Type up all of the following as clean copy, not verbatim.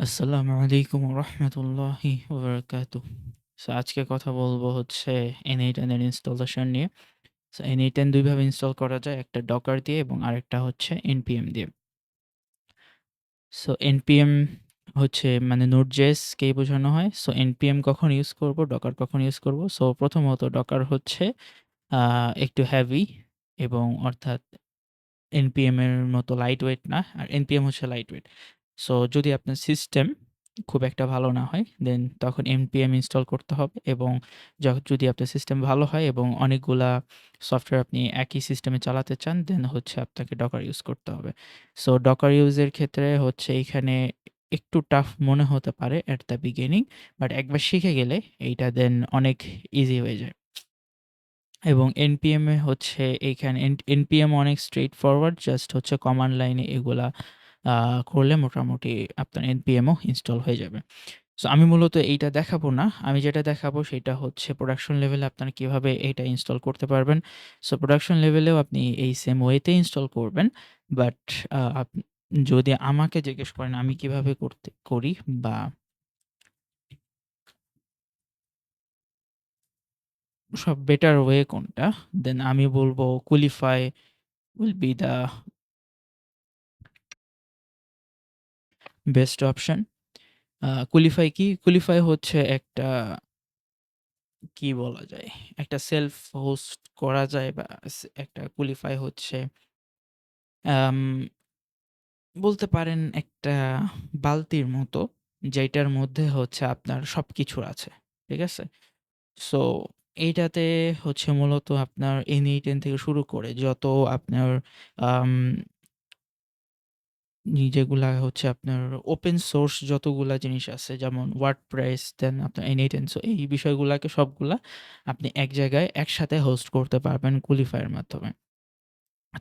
আসসালামু আলাইকুম রহমতুল্লাহি ওবারাকাতুহ। সো আজকে কথা বলবো হচ্ছে n8 এর ইনস্টলেশন নিয়ে। সো n8 দুই ভাবে ইনস্টল করা যায়, একটা ডকার দিয়ে এবং আরেকটা হচ্ছে npm দিয়ে। সো npm হচ্ছে মানে নোড.js কেই বোঝানো হয়। সো npm কখন ইউজ করব, ডকার কখন ইউজ করব। সো প্রথমত ডকার হচ্ছে একটু হেভি এবং অর্থাৎ npm এর মতো লাইট ওয়েট না, আর npm হচ্ছে লাইট ওয়েট। সো যদি আপনার সিস্টেম খুব একটা ভালো না হয় দেন তখন npm ইনস্টল করতে হবে, এবং যদি আপনার সিস্টেম ভালো হয় এবং অনেকগুলা সফটওয়্যার আপনি একই সিস্টেমে চালাতে চান দেন হচ্ছে আপনাকে ডকার ইউজ করতে হবে। সো ডকার ইউজের ক্ষেত্রে হচ্ছে এইখানে একটু টাফ মনে হতে পারে অ্যাট দ্য বিগিনিং, বাট একবার শিখে গেলে এইটা দেন অনেক ইজি হয়ে যায়। এবং npm এ হচ্ছে এইখানে npm অনেক স্ট্রেইট ফরওয়ার্ড, জাস্ট হচ্ছে কমান্ড লাইনে এগুলা করলে মোটামুটি আপনার npm ও ইনস্টল হয়ে যাবে। সো আমি মূলত এইটা দেখাবো না, আমি যেটা দেখাবো সেটা হচ্ছে প্রোডাকশন লেভেলে আপনারা কিভাবে এইটা ইনস্টল করতে পারবেন। সো প্রোডাকশন লেভেলেও আপনি এই সেম ওয়েতে ইনস্টল করবেন, বাট যদি আমাকে জিজ্ঞেস করেন আমি কিভাবে করি বা সব বেটার ওয়ে কোনটা, দেন আমি বলবো Coolify will be the best option. Coolify কি? কুলিফাই হচ্ছে একটা, কি বলা যায়? একটা সেলফ হোস্ট করা যায়, বা একটা কুলিফাই হচ্ছে আম বলতে পারেন একটা বালতির মতো, যেটার মধ্যে হচ্ছে আপনার সবকিছু আছে। ঠিক আছে? সো এইটাতে হচ্ছে মূলত আপনার n8n থেকে শুরু করে যত আপনার আম যেগুলা হচ্ছে আপনার ওপেন সোর্স যতগুলা জিনিস আছে, যেমন ওয়ার্ডপ্রেস, দেন আপনার n8n, সো এই বিষয়গুলাকে সবগুলা আপনি এক জায়গায় একসাথে হোস্ট করতে পারবেন কুলিফায়ের মাধ্যমে।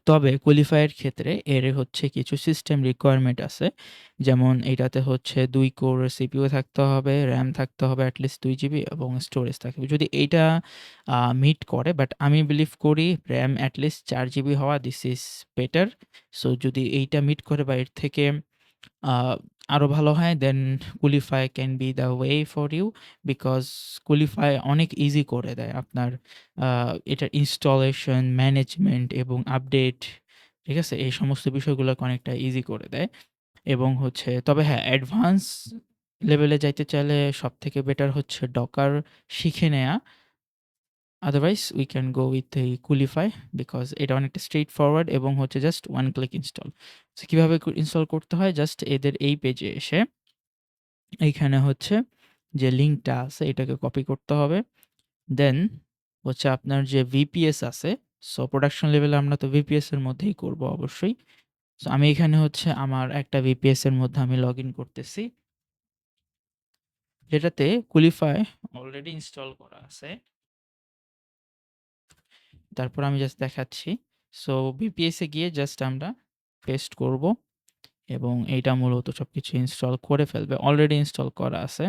তবে কুলিফায়ের ক্ষেত্রে এর হচ্ছে কিছু সিস্টেম রিকোয়ারমেন্ট আছে। যেমন এটাতে হচ্ছে ২ কোর সিপিইউ থাকতে হবে, RAM থাকতে হবে এট লিস্ট ২ জিবি এবং স্টোরেজ থাকবে। যদি এইটা মিট করে, বাট আমি বিলিভ করি RAM এট লিস্ট ৪ জিবি হওয়া দিস ইজ বেটার। সো যদি এইটা মিট করে বা এর থেকে আ আরো ভালো হয় then Coolify can be the way for you, because Coolify অনেক ইজি করে দেয় আপনার এটার ইনস্টলেশন, ম্যানেজমেন্ট এবং আপডেট। ঠিক আছে? এই সমস্ত বিষয়গুলোকে অনেকটা ইজি করে দেয়। এবং হচ্ছে তবে হ্যাঁ, অ্যাডভান্স লেভেলে যাইতে চাইলে সবথেকে বেটার হচ্ছে ডকার শিখে নেয়া। Otherwise we can go with এই কুলিফাই, বিকজ এটা অনেকটা স্ট্রেইট ফরওয়ার্ড এবং হচ্ছে just one click install. So কিভাবে ইনস্টল করতে হয়, জাস্ট এদের এই পেজে এসে এইখানে হচ্ছে যে লিঙ্কটা আছে এটাকে কপি করতে হবে। দেন হচ্ছে আপনার যে ভিপিএস আছে, সো প্রোডাকশন লেভেলে আমরা তো ভিপিএস এর মধ্যেই করব অবশ্যই। সো আমি এখানে হচ্ছে আমার একটা ভিপিএস এর মধ্যে আমি লগ ইন করতেছি, যেটাতে কুলিফাই অলরেডি ইনস্টল করা আছে। তারপর আমি জাস্ট দেখাচ্ছি। সো ভিপিএস এ গিয়ে জাস্ট আমরা পেস্ট করব এবং এইটা মূলত সবকিছু ইনস্টল করে ফেলবে। অলরেডি ইনস্টল করা আছে।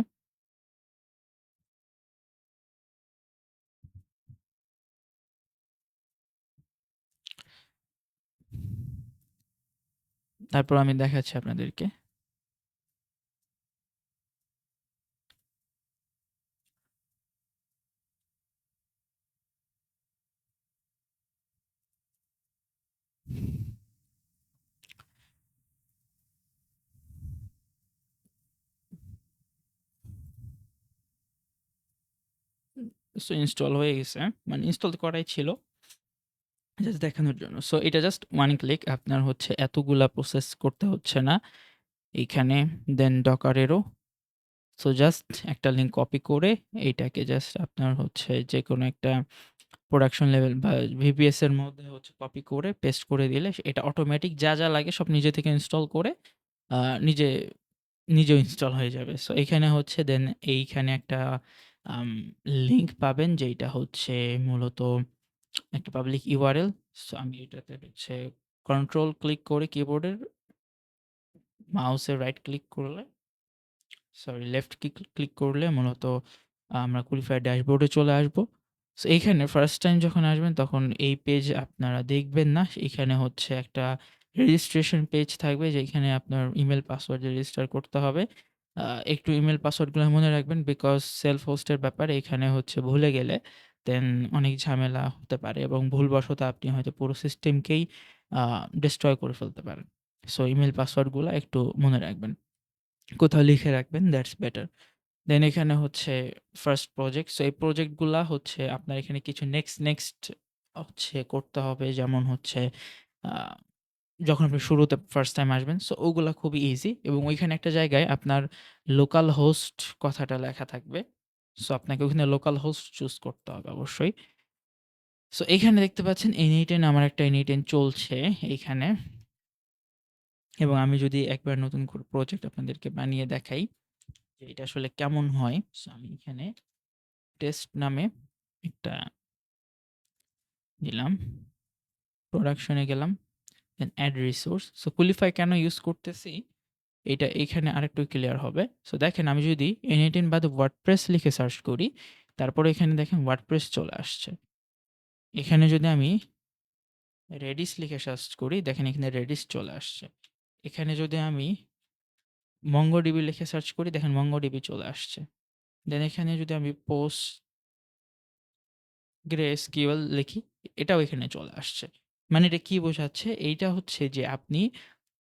তারপর আমি দেখাচ্ছি আপনাদেরকে। সো ইনস্টল হয়ে গেছে। মানে ইনস্টল করাই ছিল, জাস্ট দেখানোর জন্য। সো এটা জাস্ট ওয়ান ক্লিক, আপনার হচ্ছে এতগুলা প্রসেস করতে হচ্ছে না এইখানে। দেন ডকারেরও সো জাস্ট একটা লিঙ্ক কপি করে এইটাকে জাস্ট আপনার হচ্ছে যে কোনো একটা প্রোডাকশন লেভেল বা ভিপিএস এর মধ্যে হচ্ছে কপি করে পেস্ট করে দিলে এটা অটোমেটিক যা যা লাগে সব নিজে থেকে ইনস্টল করে নিজে নিজেও ইনস্টল হয়ে যাবে। সো এখানে হচ্ছে দেন এইখানে একটা লিঙ্ক পাবেন, যেইটা হচ্ছে মূলত একটা পাবলিক ইউআরএল। সো আমি এটাতে হচ্ছে কন্ট্রোল ক্লিক করে কিবোর্ডের মাউসের রাইট ক্লিক করলে, সরি লেফট ক্লিক করলে মূলত আমরা কুলিফায়ার ড্যাশবোর্ডে চলে আসবো। সো এইখানে ফার্স্ট টাইম যখন আসবেন তখন এই পেজ আপনারা দেখবেন না। এখানে হচ্ছে একটা রেজিস্ট্রেশন পেজ থাকবে, যেখানে আপনার ইমেল পাসওয়ার্ড রেজিস্টার করতে হবে। আ একটু ইমেইল পাসওয়ার্ডগুলো মনে রাখবেন বিকজ সেলফ হোস্টের ব্যাপারে এখানে হচ্ছে ভুলে গেলে দেন অনেক ঝামেলা হতে পারে এবং ভুলবশত আপনি হয়তো পুরো সিস্টেমকেই আ ডেস্ট্রয় করে ফেলতে পারেন। সো ইমেইল পাসওয়ার্ডগুলা একটু মনে রাখবেন। কোথাও লিখে রাখবেন দ্যাটস বেটার। দেন এখানে হচ্ছে ফার্স্ট প্রজেক্ট। সো এই প্রজেক্টগুলা হচ্ছে আপনার এখানে কিছু নেক্সট হচ্ছে করতে হবে। যেমন হচ্ছে আ যখন আপনি শুরুতে ফার্স্ট টাইম আসবেন, সো ওগুলা খুবই ইজি এবং ওইখানে একটা জায়গায় আপনার লোকাল হোস্ট কথাটা লেখা থাকবে। সো আপনাকে ওখানে লোকাল হোস্ট চুজ করতে হবে অবশ্যই। সো এখানে দেখতে পাচ্ছেন n8n আমার একটা n8n চলছে এইখানে এবং আমি যদি একবার নতুন করে প্রজেক্ট আপনাদেরকে বানিয়ে দেখাই যে এটা আসলে কেমন হয়। সো আমি এখানে টেস্ট নামে একটা দিলাম। প্রোডাকশনে গেলাম। দেন এড রিসোর্স। সো কুলিফাই কেন ইউজ করতেছি এটা এখানে আরেকটু ক্লিয়ার হবে। সো দেখেন আমি যদি n8n বাদে ওয়ার্ডপ্রেস লিখে সার্চ করি, তারপরে এখানে দেখেন ওয়ার্ডপ্রেস চলে আসছে। এখানে যদি আমি রেডিস লিখে সার্চ করি, দেখেন এখানে রেডিস চলে আসছে। এখানে যদি আমি মঙ্গোডিবি লিখে সার্চ করি, দেখেন মঙ্গোডিবি চলে আসছে। দেন এখানে যদি আমি PostgreSQL লিখি, এটাও এখানে চলে আসছে। মানে এটা কি বোঝাচ্ছে? এইটা হচ্ছে যে আপনি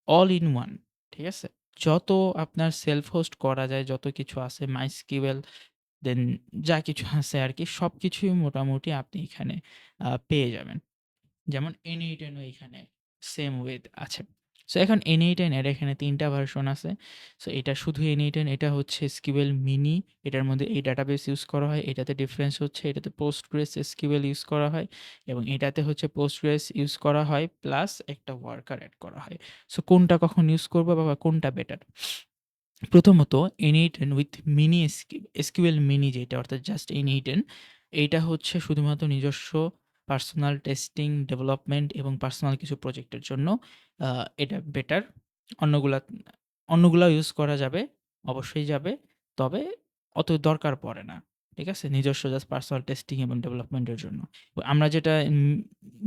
অল ইন ওয়ান, ঠিক আছে? যত আপনার সেলফ হোস্ট করা যায়, যত কিছু আছে MySQL দেন যা কিছু আছে আরকি সবকিছুই মোটামুটি আপনি এখানে পেয়ে যাবেন। যেমন n8n ও এখানে সেম ওয়েতে আছে। সো এখন n8n এর এখানে ৩ টা ভার্সন আছে। সো এটা শুধু n8n, এটা হচ্ছে SQL মিনি, এটার মধ্যে এই ডাটাবেস ইউজ করা হয়। এটাতে ডিফারেন্স হচ্ছে এটাতে PostgreSQL ইউজ করা হয় এবং এটাতে হচ্ছে Postgres ইউজ করা হয় প্লাস একটা ওয়ার্কার এড করা হয়। সো কোনটা কখন ইউজ করব বা কোনটা বেটার? প্রথমত n8n with mini SQL mini যেটা অর্থাৎ জাস্ট n8n এইটা হচ্ছে শুধুমাত্র নিজস্ব পার্সোনাল টেস্টিং, ডেভেলপমেন্ট এবং পার্সোনাল কিছু প্রজেক্টের জন্য এটা বেটার। অন্যগুলা অন্যগুলাও ইউজ করা যাবে, অবশ্যই যাবে। তবে অত দরকার পড়ে না। ঠিক আছে? নিজস্ব জাস্ট পার্সোনাল টেস্টিং এবং ডেভেলপমেন্টের জন্য। আমরা যেটা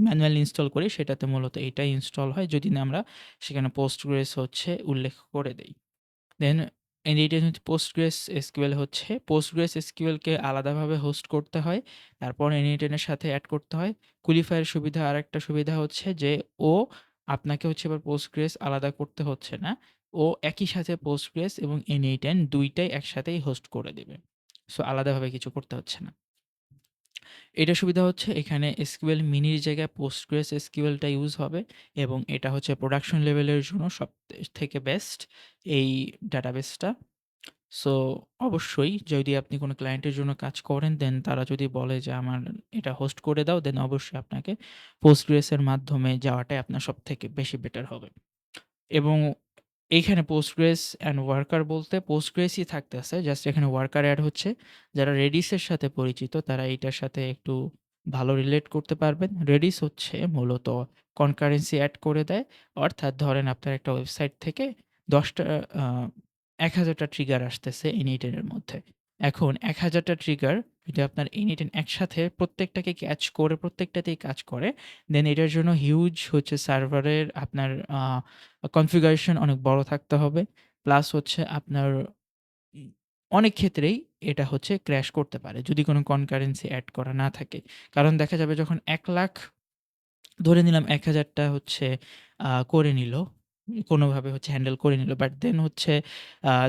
ম্যানুয়ালি ইনস্টল করি সেটাতে মূলত এটাই ইনস্টল হয় যদি না আমরা সেখানে Postgres হচ্ছে উল্লেখ করে দেই। দেন n8n হচ্ছে PostgreSQL হচ্ছে PostgreSQL কে আলাদাভাবে হোস্ট করতে হয়। তারপর n8n এর সাথে এড করতে হয়। কুলিফাই এর সুবিধা আরেকটা সুবিধা হচ্ছে যে ও আপনাকে হচ্ছে এবার Postgres আলাদা করতে হচ্ছে না। ও একই সাথে Postgres এবং n8n ২ টাই একসাথেই হোস্ট করে দিবে। সো আলাদাভাবে কিছু করতে হচ্ছে না। এটার সুবিধা হচ্ছে এখানে SQL মিনির জায়গায় PostgreSQL টা ইউজ হবে এবং এটা হচ্ছে প্রোডাকশন লেভেলের জন্য সবথেকে বেস্ট এই ডাটাবেসটা। সো অবশ্যই যদি আপনি কোনো ক্লায়েন্টের জন্য কাজ করেন দেন তারা যদি বলে যে আমার এটা হোস্ট করে দাও দেন অবশ্যই আপনাকে Postgres এর মাধ্যমে যাওয়াটাই আপনার সবথেকে বেশি বেটার হবে। এবং এইখানে Postgres অ্যান্ড ওয়ার্কার বলতে Postgres ই থাকতেছে। জাস্ট এখানে ওয়ার্কার এড হচ্ছে। যারা Redis এর সাথে পরিচিত তারা এইটার সাথে একটু ভালো রিলেট করতে পারবেন। Redis হচ্ছে মূলত কনকারেন্সি এড করে দেয়। অর্থাৎ ধরেন আপনার একটা ওয়েবসাইট থেকে ১০ টা আ ১,০০০ টা ট্রিগার আসতেছে n8n এর মধ্যে। এখন ১,০০০ টা ট্রিগার যদি আপনার n8n একসাথে প্রত্যেকটাকে ক্যাচ করে প্রত্যেকটাতেই কাজ করে, দেন এটার জন্য হিউজ হচ্ছে সার্ভারের আপনার কনফিগারেশন অনেক বড় থাকতে হবে। প্লাস হচ্ছে আপনার উম অনেক ক্ষেত্রেই এটা হচ্ছে ক্র্যাশ করতে পারে যদি কোনো কনকারেন্সি এড করা না থাকে। কারণ দেখা যাবে যখন ১,০০,০০০ ধরে নিলাম ১,০০০ টা হচ্ছে করে নিল। কোনোভাবে হচ্ছে হ্যান্ডেল করে নিল। বাট দেন হচ্ছে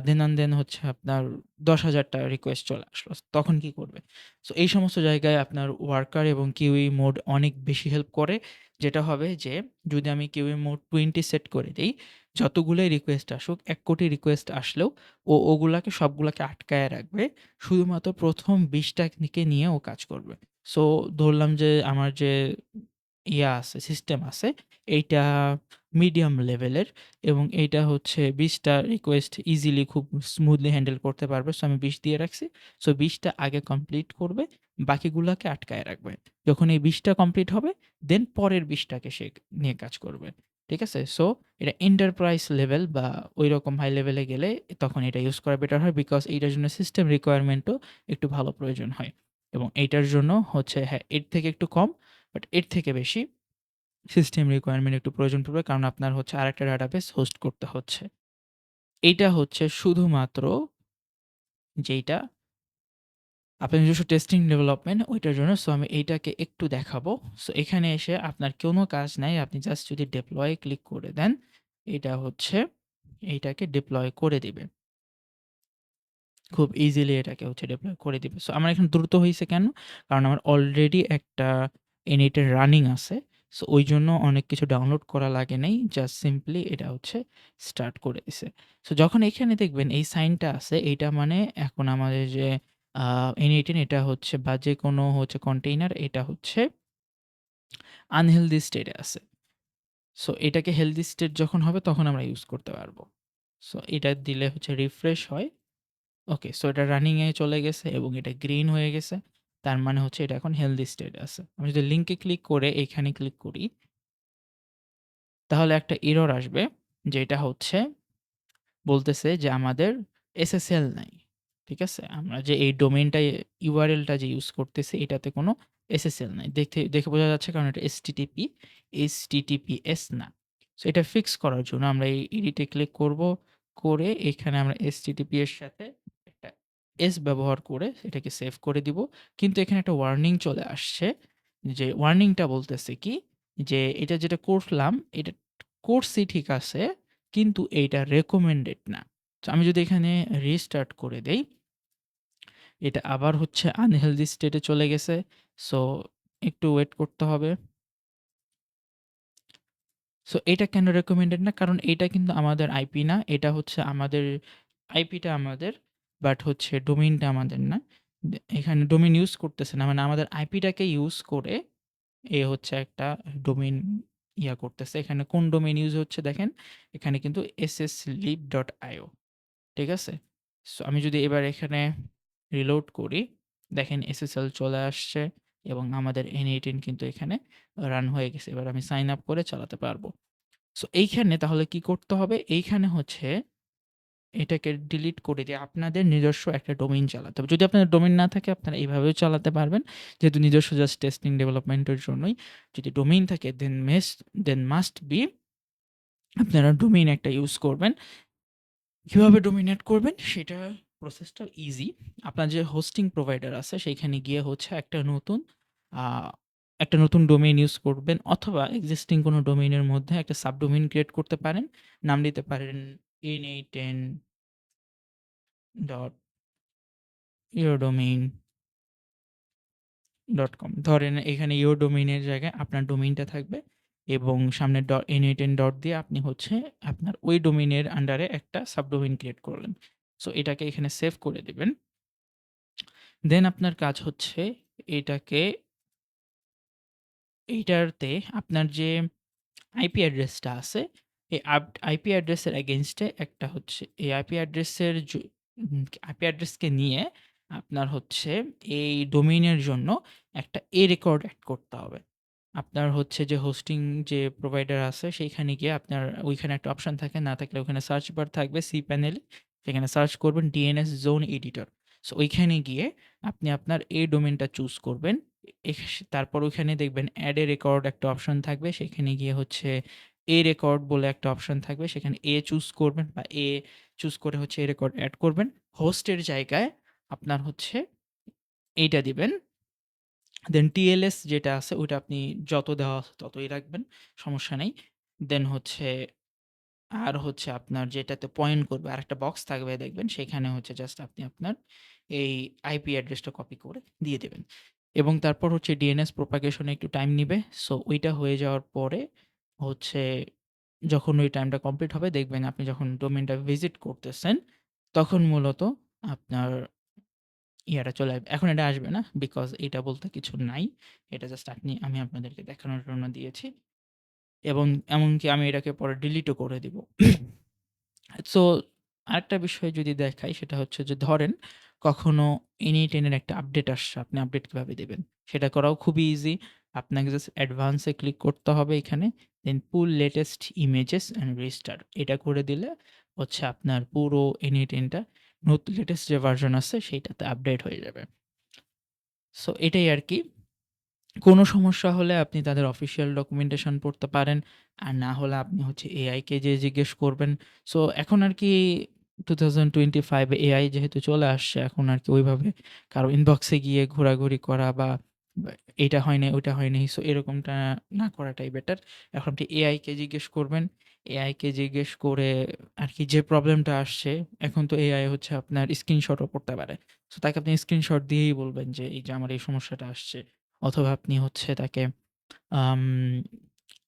দেন অন দেন হচ্ছে আপনার ১০,০০০ টা রিকোয়েস্ট চলে আসলো। তখন কি করবে? সো এই সমস্ত জায়গায় আপনার ওয়ার্কার এবং কিউই মোড অনেক বেশি হেল্প করে। যেটা হবে যে যদি আমি কিউই মোড 20 সেট করে দেই, যতগুলাই রিকোয়েস্ট আসুক ১,০০,০০,০০০ রিকোয়েস্ট আসলেও ও ওগুলাকে সবগুলাকে আটকায় রাখবে। শুধুমাত্র ১ম ২০ টাকে নিয়ে ও কাজ করবে। সো ধরলাম যে আমার যে আছে, সিস্টেম আছে, এইটা মিডিয়াম লেভেলের এবং এইটা হচ্ছে ২০ টা রিকোয়েস্ট ইজিলি খুব স্মুথলি হ্যান্ডেল করতে পারবে। সো আমি ২০ দিয়ে রাখছি। সো ২০ টা আগে কমপ্লিট করবে, বাকিগুলাকে আটকায় রাখবে। যখন এই ২০ টা কমপ্লিট হবে, দেন পরের ২০ টাকে সে নিয়ে কাজ করবে। ঠিক আছে? সো এটা এন্টারপ্রাইজ লেভেল বা ঐরকম হাই লেভেলে গেলে তখন এটা ইউজ করা বেটার হয় বিকজ এইটার জন্য সিস্টেম রিকোয়ারমেন্টও একটু ভালো প্রয়োজন হয় এবং এইটার জন্য হচ্ছে হ্যাঁ, এর থেকে একটু কম বাট এর থেকে বেশি সিস্টেম রিকোয়ারমেন্ট একটু প্রয়োজন পড়বে কারণ আপনার হচ্ছে আরেকটা ডাটাবেস হোস্ট করতে হচ্ছে। এইটা হচ্ছে শুধুমাত্র যেইটা আপনার নিজস্ব টেস্টিং ডেভেলপমেন্ট ওইটার জন্য। সো আমি এইটাকে একটু দেখাবো। সো এখানে এসে আপনার কোনো কাজ নাই। আপনি জাস্ট যদি ডিপ্লয় ক্লিক করে দেন, এটা হচ্ছে এইটাকে ডিপ্লয় করে দিবে। খুব ইজিলি এটাকে হচ্ছে ডিপ্লয় করে দিবে। সো আমার এখানে দ্রুত হইছে কেন? কারণ আমার অলরেডি একটা init এর রানিং আছে। সো ওইজন্য অনেক কিছু ডাউনলোড করা লাগে নাই। জাস্ট সিম্পলি এটা হচ্ছে স্টার্ট করে দিছে। সো যখন এখানে দেখবেন এই সাইনটা আছে, এইটা মানে এখন আমাদের যে init এটা হচ্ছে বা যেকোনো হচ্ছে কন্টেইনার এটা হচ্ছে আনহেলদি স্টেটে আছে। সো এটাকে হেলথি স্টেট যখন হবে তখন আমরা ইউজ করতে পারবো। সো এটা দিলে হচ্ছে রিফ্রেশ হয়। ওকে, সো এটা রানিং এ চলে গেছে এবং এটা গ্রিন হয়ে গেছে। তার মানে হচ্ছে এটা এখন হেলথি স্টেটে আছে। আমি যদি লিংকে ক্লিক করে এইখানে ক্লিক করি, তাহলে একটা এরর আসবে, যেটা হচ্ছে বলতেছে যে আমাদের SSL নাই। ঠিক আছে? আমরা যে এই ডোমেইনটা URL-টা যে ইউজ করতেছি এটাতে কোনো SSL নাই। দেখে বোঝা যাচ্ছে কারণ এটা HTTPS না। সো এটা ফিক্স করার জন্য আমরা এই এডিটে ক্লিক করব। করে এখানে আমরা HTTP এর সাথে একটা S ব্যবহার করে এটাকে সেভ করে দিব। কিন্তু এখানে একটা ওয়ার্নিং চলে আসছে। যে ওয়ার্নিংটা বলতেছে কি? যে এটা যেটা করলাম এটা করছি ঠিক আছে, কিন্তু এইটা রেকমেন্ডেড না। তো আমি যদি এখানে রিস্টার্ট করে দেই, এটা আবার হচ্ছে আনহেলদি স্টেটে চলে গেছে। সো একটু ওয়েট করতে হবে। সো এটা কেন রেকমেন্ডেড না? কারণ এইটা কিন্তু আমাদের আইপি না। এটা হচ্ছে আমাদের আইপিটা আমাদের, বাট হচ্ছে ডোমেইনটা আমাদের না। এখানে ডোমেইন ইউজ করতেছে না। মানে আমাদের আইপিটাকে ইউজ করে এ হচ্ছে একটা ডোমেইন করতেছে। এখানে কোন ডোমেইন ইউজ হচ্ছে দেখেন, এখানে কিন্তু sslib.io। ঠিক আছে? সো আমি যদি এবার এখানে রিলোড করি, দেখেন SSL চলে আসছে এবং আমাদের N18 কিন্তু এখানে রান হয়ে গেছে। এবার আমি সাইন আপ করে চালাতে পারবো। সো এইখানে তাহলে কি করতে হবে? এইখানে হচ্ছে এটাকে ডিলিট করে দিয়ে আপনাদের নিজস্ব একটা ডোমেইন চালাতে হবে। যদি আপনার ডোমেইন না থাকে আপনারা এইভাবেও চালাতে পারবেন। যেহেতু নিজস্ব জাস্ট টেস্টিং ডেভেলপমেন্টের জন্যই। যদি ডোমেইন থাকে দেন মাস্ট বি আপনারা ডোমেইন একটা ইউজ করবেন। কিভাবে ডোমিনেট করবেন সেটা প্রসেসটা ইজি। আপনার যে হোস্টিং প্রোভাইডার আছে সেইখানে গিয়ে হচ্ছে একটা নতুন ডোমেইন ইউজ করবেন, অথবা এক্সিস্টিং কোনো ডোমেইনের মধ্যে একটা সাবডোমেইন ক্রিয়েট করতে পারেন। নাম দিতে পারেন n8n.yourdomain.com। ধরেন এখানে ইওর ডোমেইনের জায়গায় আপনার ডোমেইনটা থাকবে এবং সামনে n8n ডট দিয়ে আপনি হচ্ছে আপনার ওই ডোমেইনের আন্ডারে একটা সাবডোমেইন ক্রিয়েট করলেন। সো এটাকে এখানে সেভ করে দিবেন। দেন আপনার কাজ হচ্ছে এটাকে এইটাতে আপনার যে আইপি অ্যাড্রেসটা আছে, এই আইপি অ্যাড্রেসের এগেইনস্টে একটা হচ্ছে এই আইপি অ্যাড্রেসকে নিয়ে আপনার হচ্ছে এই ডোমেইনের জন্য একটা রেকর্ড এড করতে হবে। আপনার হচ্ছে যে হোস্টিং যে প্রোভাইডার আছে সেইখানে গিয়ে আপনার ওইখানে একটা অপশন থাকে, না থাকলে ওখানে সার্চ বার থাকবে cPanel-এ, সেখানে সার্চ করবেন DNS জোন এডিটর। সো ওইখানে গিয়ে আপনি আপনার এই ডোমেইনটা চুজ করবেন। তারপর ওইখানে দেখবেন অ্যাড এ রেকর্ড একটা অপশন থাকবে, সেখানে গিয়ে হচ্ছে রেকর্ড বলে একটা অপশন থাকবে, সেখানে চুজ করবেন বা চুজ করে হচ্ছে রেকর্ড অ্যাড করবেন। হোস্টের জায়গায় আপনার হচ্ছে এইটা দিবেন। দেন TLS যেটা আছে ওইটা আপনি যত দেওয়া আছে ততই রাখবেন, সমস্যা নেই। দেন হচ্ছে আর হচ্ছে আপনার যেটাতে পয়েন্ট করবে আরেকটা বক্স থাকবে দেখবেন, সেখানে হচ্ছে জাস্ট আপনি আপনার এই আইপি অ্যাড্রেসটা কপি করে দিয়ে দেবেন। এবং তারপর হচ্ছে DNS প্রপাগেশনে একটু টাইম নিবে। সো ওইটা হয়ে যাওয়ার পরে হচ্ছে যখন ওই টাইমটা কমপ্লিট হবে দেখবেন আপনি যখন ডোমেইনটা ভিজিট করতেছেন, তখন মূলত আপনার চলে আসবে। এখন এটা আসবে না, বিকজ এটা বলতে কিছু নাই। এটা জাস্ট আমি আপনাদেরকে দেখানোর জন্য দিয়েছি এবং এমনকি আমি এটাকে পরে ডিলিটও করে দিব। সো আরেকটা বিষয় যদি দেখাই সেটা হচ্ছে যে ধরেন কখনো n8n এর একটা আপডেট আসছে, আপনি আপডেট কিভাবে দেবেন? সেটা করাও খুবই ইজি। আপনাকে জাস্ট অ্যাডভান্স এ ক্লিক করতে হবে এখানে। দেন পুল লেটেস্ট ইমেজেস অ্যান্ড রেজিস্টার এটা করে দিলে হচ্ছে আপনার পুরো n8n টা লেটেস্ট যে ভার্সন আছে সেইটাতে আপডেট হয়ে যাবে। সো এটাই আরকি। কোনো সমস্যা হলে আপনি তাদের অফিসিয়াল ডকুমেন্টেশন পড়তে পারেন। আর না হলে আপনি হচ্ছে এআই কে যেয়ে জিজ্ঞেস করবেন। সো এখন আরকি 2025 এ এআই যেহেতু চলে আসছে এখন আরকি ওইভাবে কারো ইনবক্সে গিয়ে ঘোরাঘুরি করা বা এইটা হয় নাই, ওইটা হয় নাই। সো এরকমটা না করাটাই বেটার। এখন আপনি এআই কে জিজ্ঞেস করবেন। এআই কে জিজ্ঞেস করে আরকি যে প্রবলেমটা আসছে, এখন তো এআই হচ্ছে আপনার স্ক্রিনশটও করতে পারে। সো তাকে আপনি স্ক্রিনশট দিয়েই বলবেন যে, "এই যে আমার এই সমস্যাটা আসছে।" অথবা আপনি হচ্ছে তাকে আম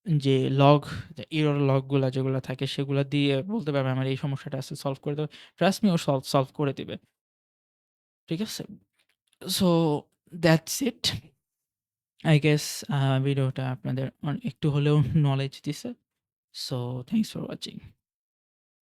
যে লগ, যে এরর লগগুলা যেগুলা থাকে সেগুলা দিয়ে বলতে পারবেন, "আমার এই সমস্যাটা আছে, সলভ করে দাও।" ট্রাস্ট মি ও সলভ করে দিবে। ঠিক আছে? So that's it. I guess ভিডিওটা আপনাদের একটু হলেও নলেজ দিছে। So thanks for watching.